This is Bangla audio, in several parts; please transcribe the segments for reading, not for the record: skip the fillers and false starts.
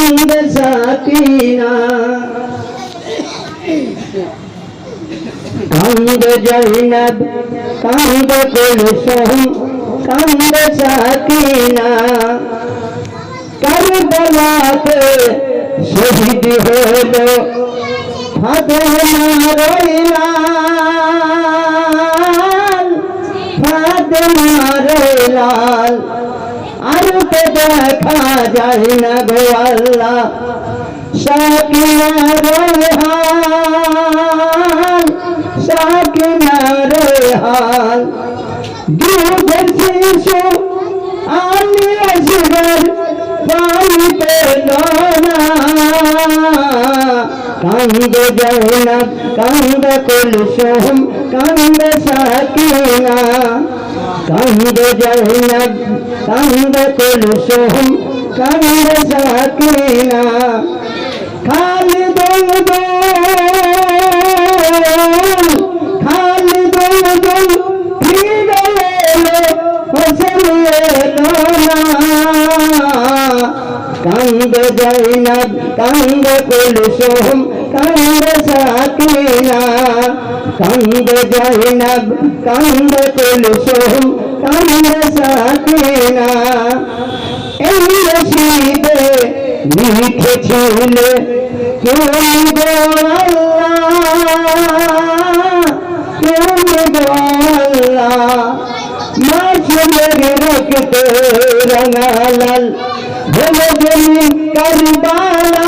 কান্দ সাকিনা কান্দ জৈনব কান্দ কুলসুম কান্দ সাকিনা কারবালাতে শহীদ হলো ফাতেমা রইলাল ফাতেমা রইলাল আর তো দেখা যায় না গো আল্লাহ সাকিনা রইহাল সাকিনা রইহাল দুধের শিশু আমি আসবার পানি পেল না কান্দ জৈনব কান্দ কুলসুম কান্দ সাকিনা কান্দ জৈনব কান্দ কুলসুম কান্দ সাকিনা খালিদ খালিদ ফিরে এলো হোসেন এলো না কান্দ জৈনব কান্দ কুলসুম কান্দ সাকিনা কান্দ জৈনব কান্দ কুলসুম কান্দ সাকিনা এই রশিদে লিখেছিল কেন গো আল্লাহ কেন গো আল্লাহ মাসুমের রক্ত রঙালাল হলো জমিন কারবালা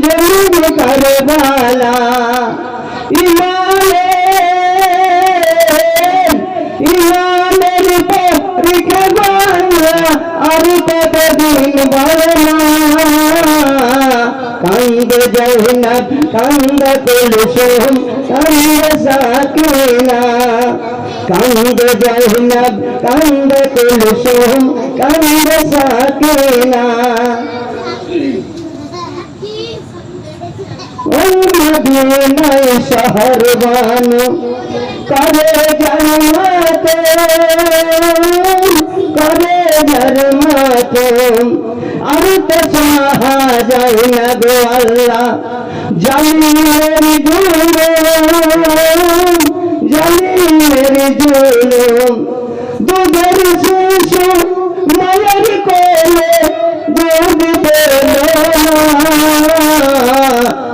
জমিন কারবালা ইমানের পরীক্ষা বাংলা আর কতদিন বলনা কান্দ জৈনব কান্দ কুলসুম কান্দ সাকিনা কান্দ জৈনব কান্দ কুলসুম কান্দ সাকিনা ওই মদিনায় শহর বানো করে জন্মতে আর তো সাহা যায় না গো আল্লাহ জালিমের জুলুম দুধের শিশু মায়ের কোলে দুধ পেল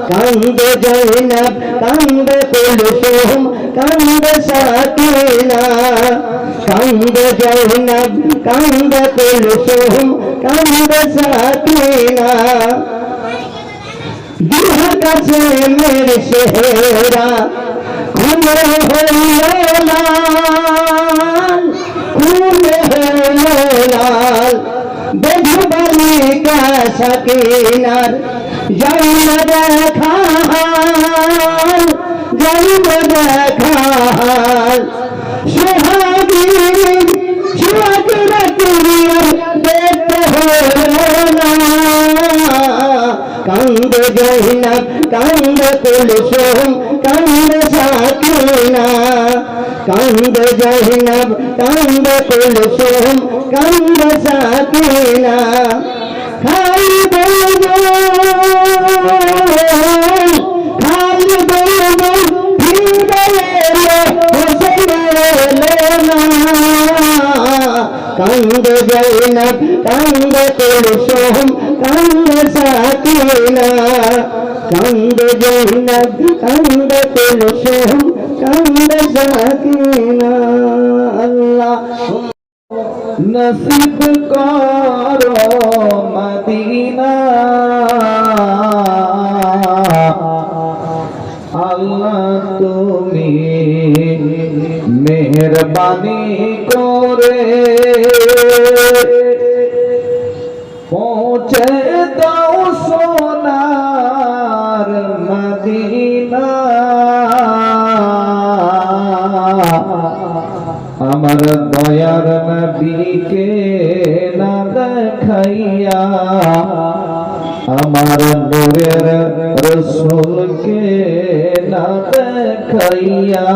কান্দ জৈনব কান্দ কুলসুম কান্দ সাকিনা কান্দ জৈনব কান্দ কুলসুম কান্দ সাকিনা দুহ কাছে মেরে সেহরা খুনে হইল লাল খুনে হইল লাল বেধবালিকা সাকিনার জন্ম দেখাল জন্ম দেখাল সোহাগীর সোহাগীরা তুরিয়ার দেখতে হলো না কান্দ জৈনব কান্দ কুলসুম কান্দ সাকিনা কান্দ জৈনব কান্দ কুলসুম কান্দ সাকিনা খালিদ খালিদ ফিরে এলো হোসেন এলো না কান্দ জৈনব কান্দ কুলসুম কান্দ সাকিনা কান্দ জৈনব কান্দ কুলসুম কান্দ সাকিনা আল্লাহ নসিব করো মদিনা আল্লাহ তুমি মেহেরবানি করে পৌঁছে দাও সোনার মদিনা আমার দয়ার নবীকে না দেখাইয়া আমার নূরের রাসূলকে না দেখাইয়া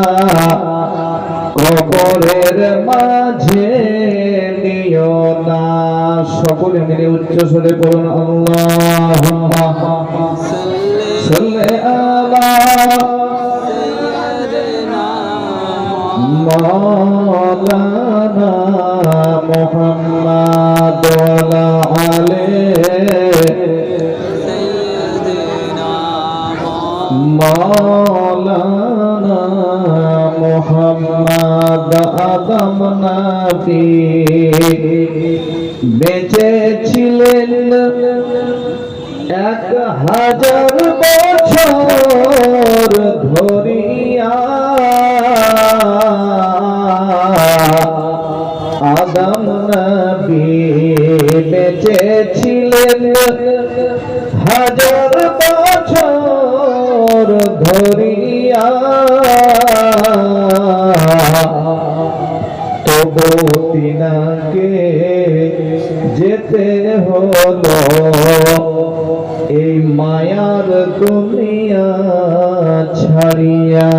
কবরের মাঝে নিও না সকলে মিলে উচ্চ স্বরে বলুন আল্লাহুম্মা সাল্লি আলা মাওলানা মুহাম্মাদ ওয়া আলা মাওলানা মুহাম্মাদ আদম নবী বেঁচে ছিলেন 1000 বছর ধরিয়া আদম নবী বেঁচে ছিলেন 1000 বছর ধরিয়া তবু তিনাকে যেতে হলো এই মায়ার দুনিয়া ছাড়িয়া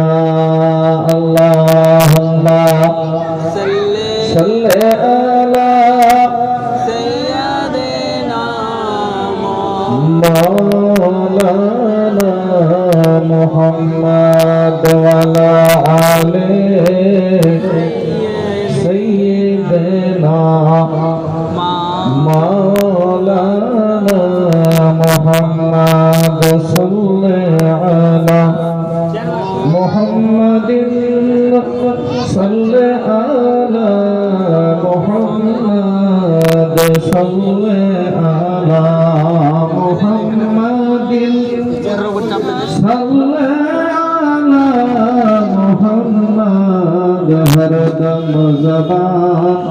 আল্লাহুম্মা সাল্লি আলা সাইয়্যিদিনা মাওলানা মুহাম্মাদ ওয়া আলা আলি সাইয়্যিদিনা মাওলানা মুহাম্মাদ সাল্লি আলা মুহাম্মাদিন সাল্লি আলা মুহাম্মাদ সাল্লি আলা মুহাম্মাদিন সাল্লি আলা মুহাম্মাদ হরদম ज़बान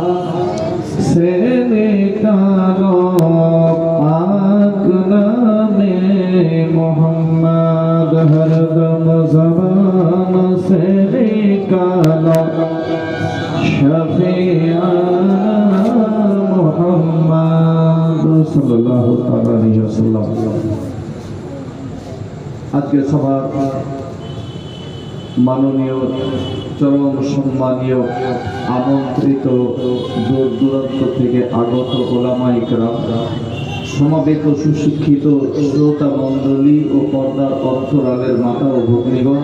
से निकालो पाक नामे मुहम्मद हरदम ज़बान से निकालो शफीआना मुहम्मद सल्लल्लाहु अलैहि वसल्लम। আজকের সভা মাননীয় চরম সম্মানীয় আমন্ত্রিত দূর দূরান্ত থেকে আগত ওলামা ইকরাম, সমাবেত সুশিক্ষিত শ্রোতা মণ্ডলী ও পর্দার অন্তরালের মাতা ও ভগ্নীগণ,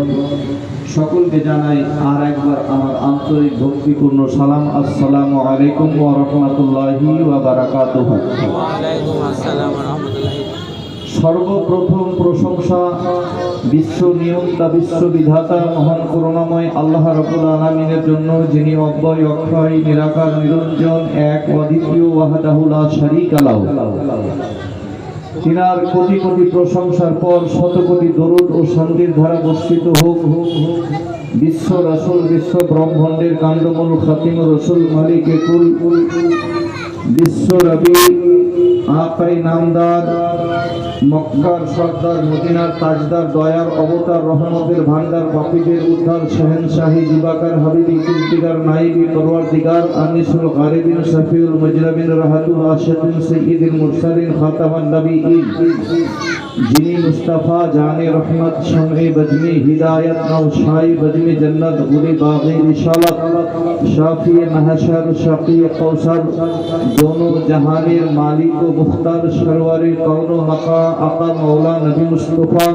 সকলকে জানাই আর একবার আমার আন্তরিক ভক্তিপূর্ণ সালাম। আসসালামু আলাইকুম ওয়া রাহমাতুল্লাহি ওয়া বারাকাতুহু। ওয়া আলাইকুম আসসালাম ওয়া রাহমাতুল্লাহি। সর্বপ্রথম প্রশংসা বিশ্ব নিয়ন্তা বিশ্ববিধাতা মহান করুণাময় আল্লাহ রাব্বুল আলামিনের জন্য, যিনি অব্যয় অক্ষয় নিরাকার নিরঞ্জন এক অদ্বিতীয় ওয়াহদাহু লা শারীকা লাহু। তিনার কোটি কোটি প্রশংসার পর শত কোটি দরুদ ও শান্তির ধারা বর্ষিত হোক বিশ্ব রাসূল, বিশ্ব ব্রহ্মাণ্ডের কাণ্ডমূল খাতিম রাসূল, মালিকে কুল, বিশ্ব রবি, আকাই নামদার, মক্কার সর্দার, মদিনার তাজদার, দয়ার অবতার, রহমতের ভান্ডার, বাপীদের উদ্ধার, শাহেনশাহী, জিবাকার, হাবিবি, কিলতিগার, নাইবি, পরওয়ারদিগার, আনিসুল গারিবিন, শফিউল মুজরিমিন, রাহাতুল আশিকিন, সাইয়্যিদুল মুরসালিন, খাতামান নবিয়্যিন, যিনি মুস্তাফা জানে রহমত, শামে বজমি হিদায়ত, নওশাই বজমি জন্নত, গুলি বাগি রিসালত, শাফি महशर, शफी कौसर, दोनों जहानेर मालिक व मुख्तार, सरवारे कौन मका आका मौला नबी मुस्तफा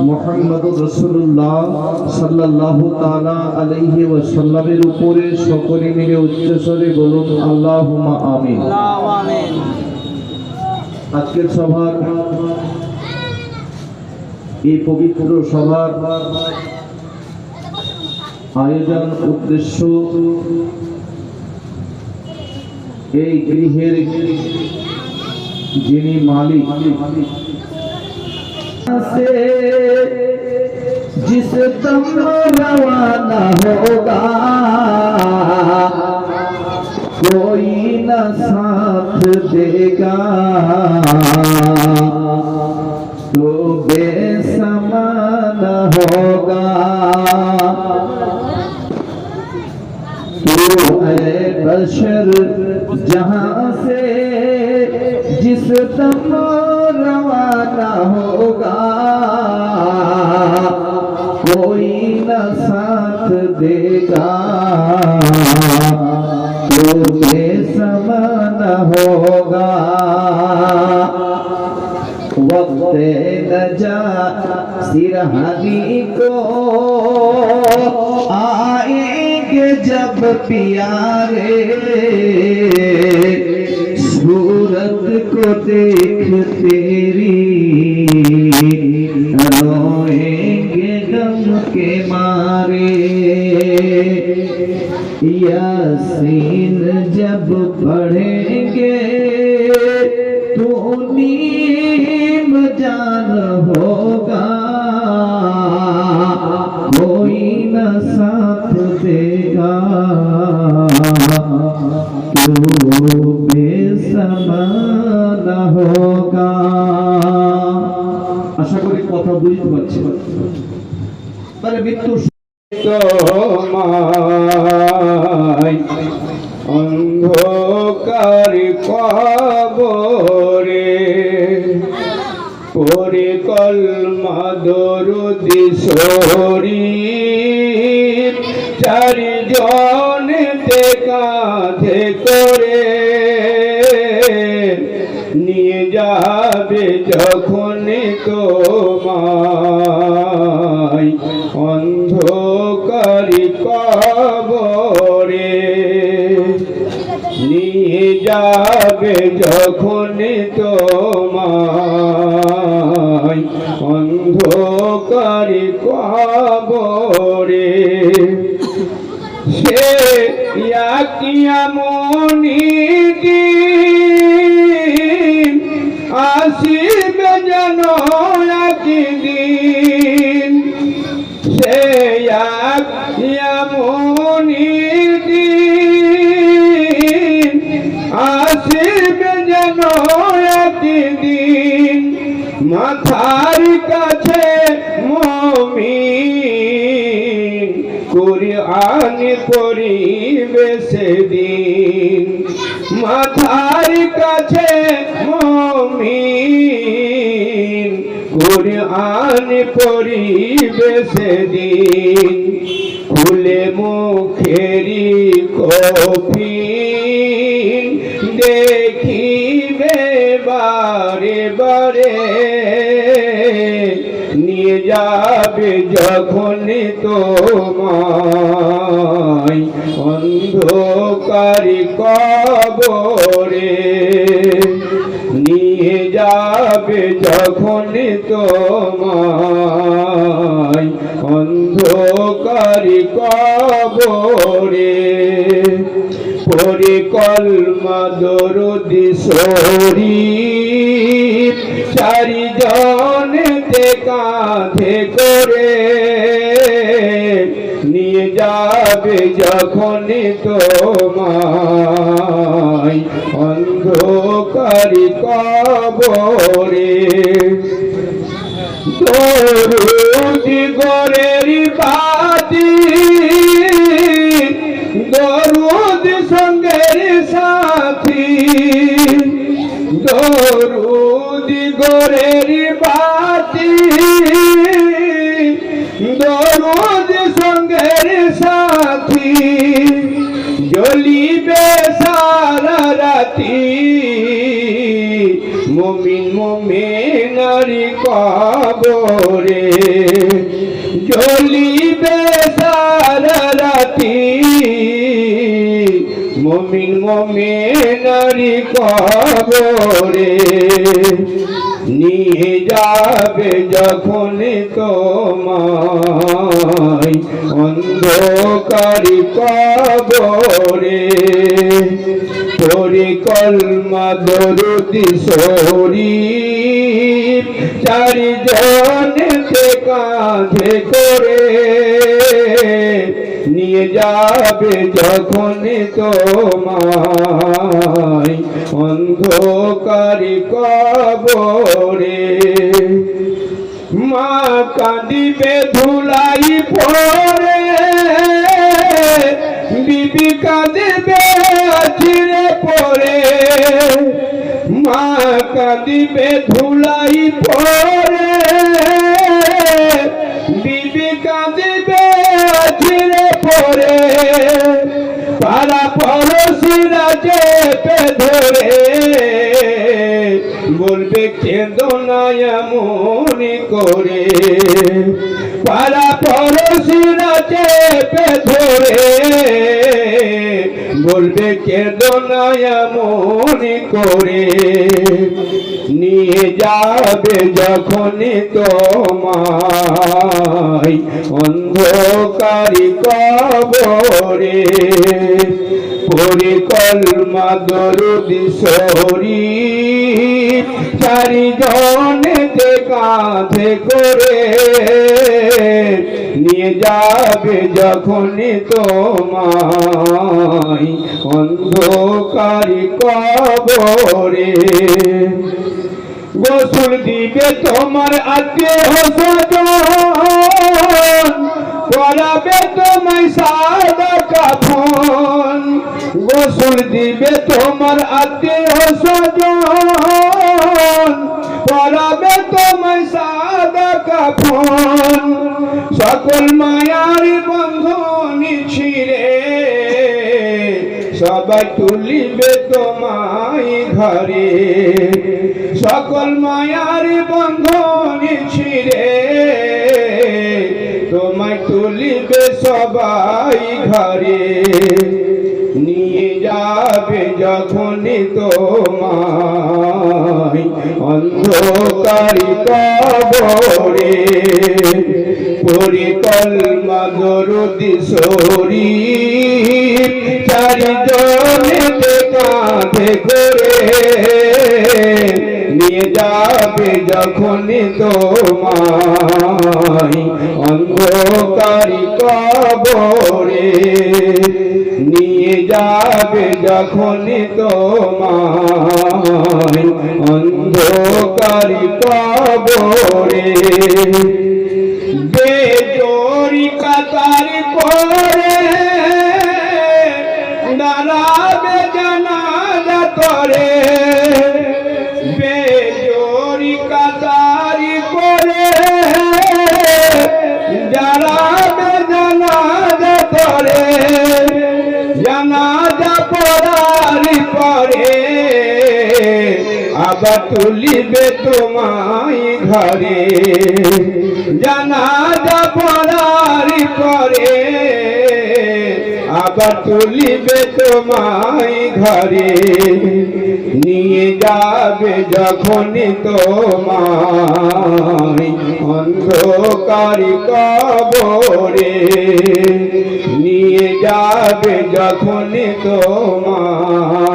मुहम्मदुर रसूलुल्लाह सल्लल्लाहु ताला अलैहि वसल्लमेर উপরে সকলে মিলে উচ্চস্বরে বলুন আল্লাহুম্মা আমিন। আজকের সভার এই পবিত্র সভার আয়োজন উদ্দেশ্য এই গৃহের যিনি মালিক, जिस दम रवाना होगा कोई न साथ देगा तो बेसमान होगा। तो ऐ बशर जहां से जिस दम रवाना होगा कोई न साथ देगा तो बेसमान होगा। सिरहानी को आएंगे जब प्यारे, सूरत को देख तेरी रोएंगे गम के मारे। यासीन जब पढ़ेंगे तो नीम जान होगा, कोई न साथ देगा तो बेसमान होगा। আশা করি কথা বুঝতে পারছি। মানে মৃত্যু তোমায় অন্ধকার কবরে পরে কলমা দরুদি শরীফ চারজন কাঁধে করে নিয়ে যাবে যখন তোমায় অন্ধকারি কবরে, নিয়ে যাবে যখন তোমায় অন্ধকারি কবরে। সে কিয়ামনি দিন আসিবে যেন একদিন, সে কিয়ামনি দিন আসিবে যেন একদিন। মাথার কাছে মুমিন কুরআন পড়িবে সেদিন, মাথার কাছে মুমিন কুরআন পড়িবে সেদিন। খুলে মুখেরি কফিন দেখিবে বারে বারে, নিয়ে যাবে যখন তোমায় অন্ধকারি কবরে, নিয়ে যাবে যখন তোমায় অন্ধকারি কবরে। পরে কলমা দরুদি শরীফ চারজন কাঁধে করে নিয়ে যাবে যখন তোমায় অন্ধকারি কবরে। দরুদি গোরের বাতি দরুদ সঙ্গের সাথী, দরুদি গোরের বাতি দরুদ সঙ্গের সাথী, জ্বলিবে সারা রাতি মুমিন মুমিনারি কবরে, জ্বলিবে সারা রাতি মুমিন মুমিনারি কবরে। নিয়ে যাবে যখন তোমায় অন্ধকারি কবরে, পরে কলমা দরুদি শরীফ চারজন কাঁধে করে নিয়ে যাবে যখন তোমায় অন্ধকারি কবরে। মা কাঁদিবে ধুলাই পরে, বিবি কাঁদিবে চিরে পরে, মা কাঁদিবে ধুলাই পরে, বিবি কাঁদিবে চিরে পরে। পাড়া পড়শিরা চেপে ধরে বলবে কেঁদো না এমন করে, পাড়া পড়শিরা চেপে ধরে বলবে কেঁদো না এমন করে, নিয়ে যাবে যখনই তোমায় অন্ধকারি কবরে। পড়ে কলমা দরুদি শরীফ চারিজনেতে কাঁধে করে, নিয়ে যাবে যখনই তোমায় অন্ধকারি কবরে। গোসল দিবে তোমার আত্মীয় স্বজন, পরাবে তোমায় সাদা কাফন। গোসল দিবে তোমার আত্মীয় স্বজন, পরাবে তোমায় সাদা কাফন। সকল মায়ার বন্ধন ছিঁড়ে সবাই তুলিবে তোমায় ঘরে, সকল মায়ার বন্ধন ছিঁড়ে তোমায় তুলিবে সবাই ঘরে। নিয়ে যাবে যখনই তোমায় অন্ধকারি কবরে। পড়ে কলমা দরুদি শরীফ চারিজনেতে কাঁধে করে, নিয়ে যাবে যখনই তোমায় অন্ধকারি কবরে। নিয়ে যাবে যখনই তোমায় অন্ধকারি কবরে। বেজোরি কাতার করে দাঁড়াবে জানাজা করে, বেজোরি কাতার করে দাঁড়াবে জানাজা করে। জানাজা পড়ার পরে আবার তুলিবে তোমায় ঘরে, জানাজা পড়ার পরে আবার তুলিবে তোমায় ঘরে। নিয়ে যাবে যখনই তোমায় অন্ধকারি কবরে। নিয়ে যাবে যখনই তোমায়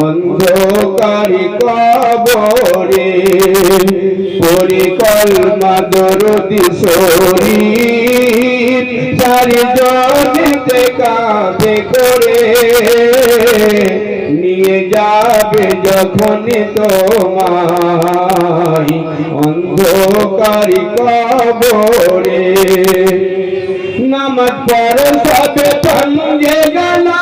অন্ধকারি কবরে। পড়ে কলমা দরুদি শরীফ চারিজনেতে কাঁধে করে, নিয়ে যাবে যখনই তোমায় অন্ধকারি কবরে। নামাজ পড়ো সবে পঞ্জে গানা,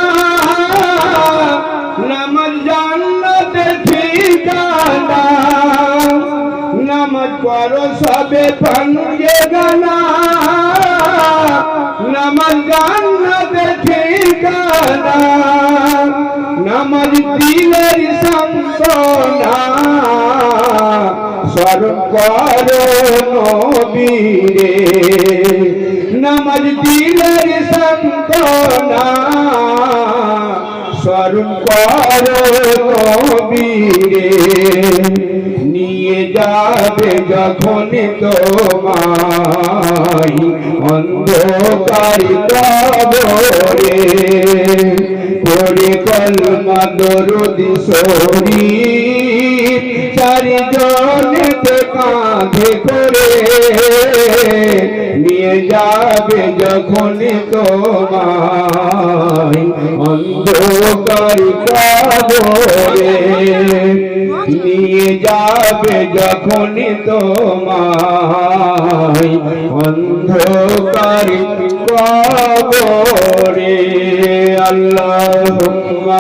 নামাজ জান্নাতের ঠিকানা। নামাজ পড়ো সবে পঞ্জে গানা, নামাজ জান্নাতের ঠিকানা। নামাজ দিলের সান্ত্বনা, স্মরণ করো নবীরে। নামাজ দিলের সান্ত্বনা, স্মরণ করো নবীরে। নিয়ে যাবে যখনই তোমায় অন্ধকারি কবরে। পড়ে কলমা দরুদি শরীফ চারিজনেতে কাঁধে করে, নিয়ে যাবে যখনই তোমায় অন্ধকারি কবরে। নিয়ে যাবে যখনই তোমায় অন্ধকারি কবরে। আল্লাহুম্মা